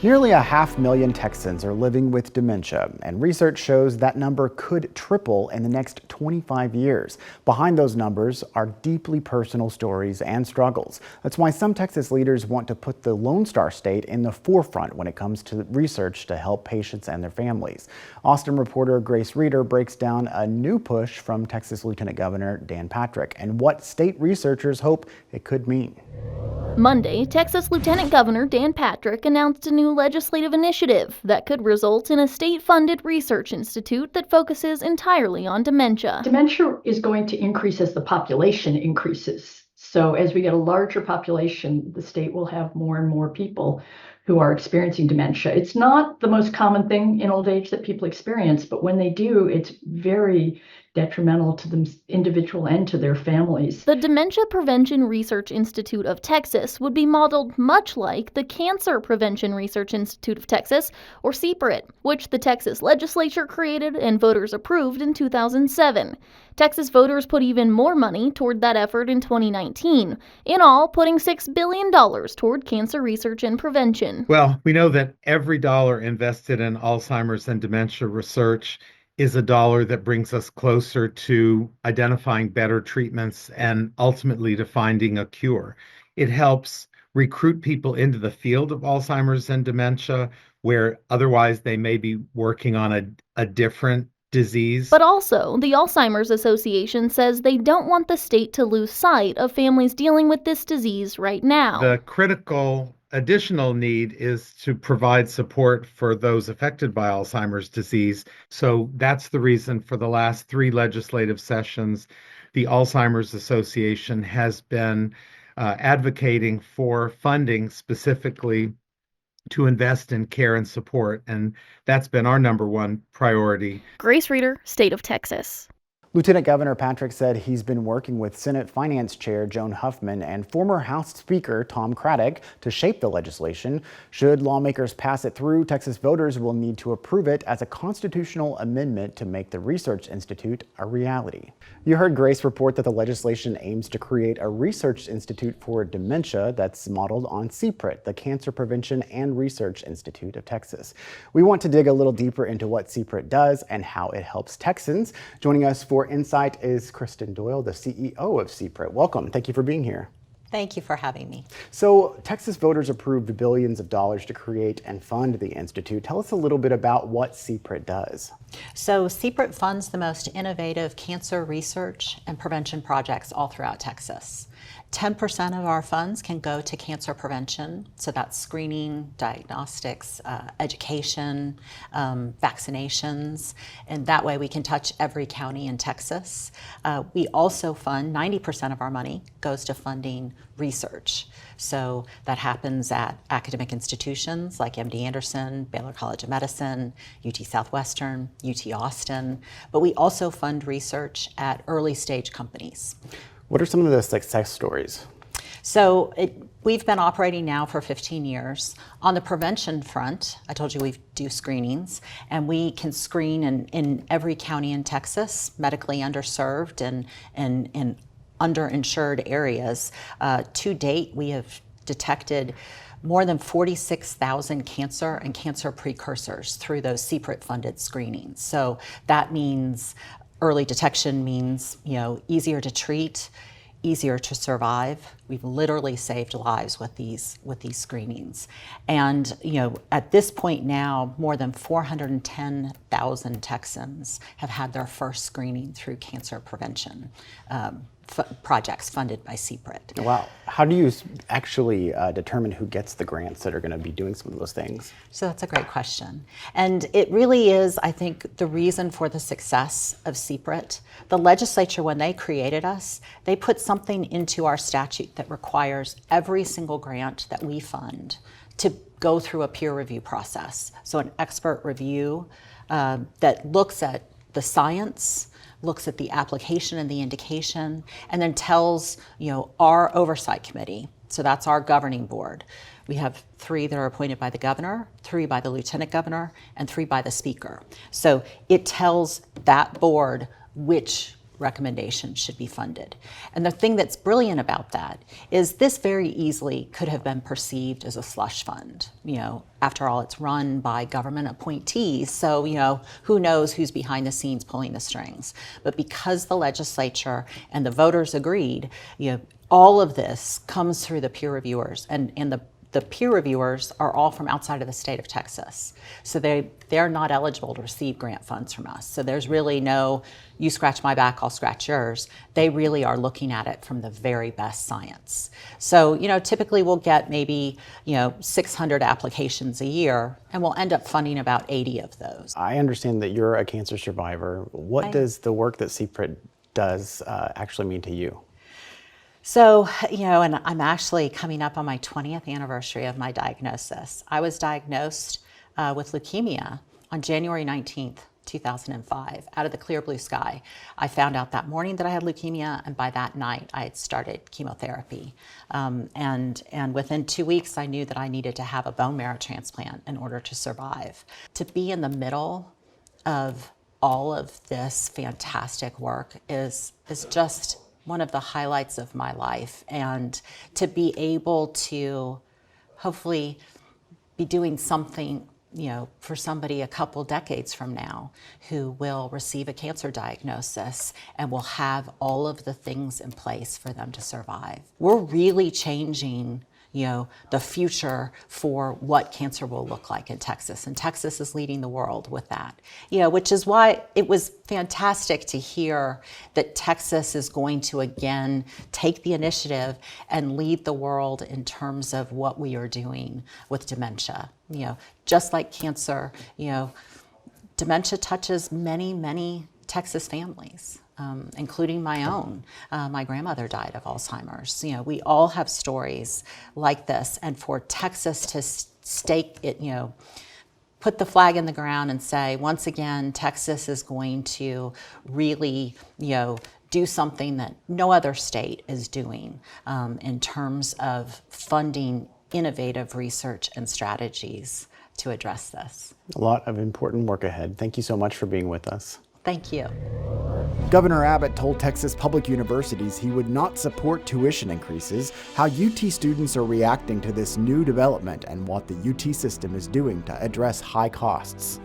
Nearly 500,000 Texans are living with dementia, and research shows that number could triple in the next 25 years. Behind those numbers are deeply personal stories and struggles. That's why some Texas leaders want to put the Lone Star State in the forefront when it comes to research to help patients and their families. Austin reporter Grace Reeder breaks down a new push from Texas Lieutenant Governor Dan Patrick and what state researchers hope it could mean. Monday, Texas Lieutenant Governor Dan Patrick announced a new legislative initiative that could result in a state-funded research institute that focuses entirely on dementia. Dementia is going to increase as the population increases. So as we get a larger population, the state will have more and more people who are experiencing dementia. It's not the most common thing in old age that people experience, but when they do, it's very detrimental to the individual and to their families. The Dementia Prevention Research Institute of Texas would be modeled much like the Cancer Prevention Research Institute of Texas, or CPRIT, which the Texas legislature created and voters approved in 2007. Texas voters put even more money toward that effort in 2019, in all putting $6 billion toward cancer research and prevention. Well, we know that every dollar invested in Alzheimer's and dementia research is a dollar that brings us closer to identifying better treatments and ultimately to finding a cure. It helps recruit people into the field of Alzheimer's and dementia, where otherwise they may be working on a different disease. But also, the Alzheimer's Association says they don't want the state to lose sight of families dealing with this disease right now. The critical additional need is to provide support for those affected by Alzheimer's disease. So that's the reason for the last 3 legislative sessions, the Alzheimer's Association has been advocating for funding specifically to invest in care and support, and that's been our number one priority. Grace Reeder, State of Texas. Lieutenant Governor Patrick said he's been working with Senate Finance Chair Joan Huffman and former House Speaker Tom Craddock to shape the legislation. Should lawmakers pass it through, Texas voters will need to approve it as a constitutional amendment to make the Research Institute a reality. You heard Grace report that the legislation aims to create a research institute for dementia that's modeled on CPRIT, the Cancer Prevention and Research Institute of Texas. We want to dig a little deeper into what CPRIT does and how it helps Texans. Joining us for Insight is Kristen Doyle, the CEO of CPRIT. Welcome. Thank you for being here. Thank you for having me. So, Texas voters approved billions of dollars to create and fund the Institute. Tell us a little bit about what CPRIT does. So, CPRIT funds the most innovative cancer research and prevention projects all throughout Texas. 10% of our funds can go to cancer prevention, so that's screening, diagnostics, education, vaccinations, and that way we can touch every county in Texas. We also fund, 90% of our money goes to funding research. So that happens at academic institutions like MD Anderson, Baylor College of Medicine, UT Southwestern, UT Austin, but we also fund research at early stage companies. What are some of the success stories? So we've been operating now for 15 years. On the prevention front, I told you we do screenings, and we can screen in every county in Texas, medically underserved and underinsured areas. To date, we have detected more than 46,000 cancer and cancer precursors through those CPRIT-funded screenings. So that means early detection means, easier to treat, easier to survive. We've literally saved lives with these screenings. And, at this point now, more than 410,000 Texans have had their first screening through cancer prevention projects funded by CPRIT. Wow. How do you actually determine who gets the grants that are going to be doing some of those things? So that's a great question. And it really is, I think, the reason for the success of CPRIT. The legislature, when they created us, they put something into our statute that requires every single grant that we fund to go through a peer review process. So an expert review that looks at the science, looks at the application and the indication, and then tells our oversight committee, so that's our governing board. We have 3 that are appointed by the governor, 3 by the lieutenant governor, and 3 by the speaker. So it tells that board which recommendations should be funded. And the thing that's brilliant about that is this very easily could have been perceived as a slush fund. After all, it's run by government appointees, so who knows who's behind the scenes pulling the strings. But because the legislature and the voters agreed, all of this comes through the peer reviewers, and the peer reviewers are all from outside of the state of Texas. So they're not eligible to receive grant funds from us. So there's really no, you scratch my back, I'll scratch yours. They really are looking at it from the very best science. So, typically we'll get maybe, 600 applications a year, and we'll end up funding about 80 of those. I understand that you're a cancer survivor. What does the work that CPRIT does actually mean to you? So, and I'm actually coming up on my 20th anniversary of my diagnosis. I was diagnosed with leukemia on January 19th, 2005, out of the clear blue sky. I found out that morning that I had leukemia, and by that night I had started chemotherapy. And within 2 weeks, I knew that I needed to have a bone marrow transplant in order to survive. To be in the middle of all of this fantastic work is just one of the highlights of my life, and to be able to hopefully be doing something, for somebody a couple decades from now who will receive a cancer diagnosis and will have all of the things in place for them to survive. We're really changing the future for what cancer will look like in Texas. And Texas is leading the world with that, which is why it was fantastic to hear that Texas is going to again take the initiative and lead the world in terms of what we are doing with dementia. Just like cancer, dementia touches many, many Texas families. Including my own. My grandmother died of Alzheimer's. We all have stories like this, and for Texas to stake it, put the flag in the ground and say, once again, Texas is going to really, do something that no other state is doing in terms of funding innovative research and strategies to address this. A lot of important work ahead. Thank you so much for being with us. Thank you. Governor Abbott told Texas public universities he would not support tuition increases, how UT students are reacting to this new development, and what the UT system is doing to address high costs.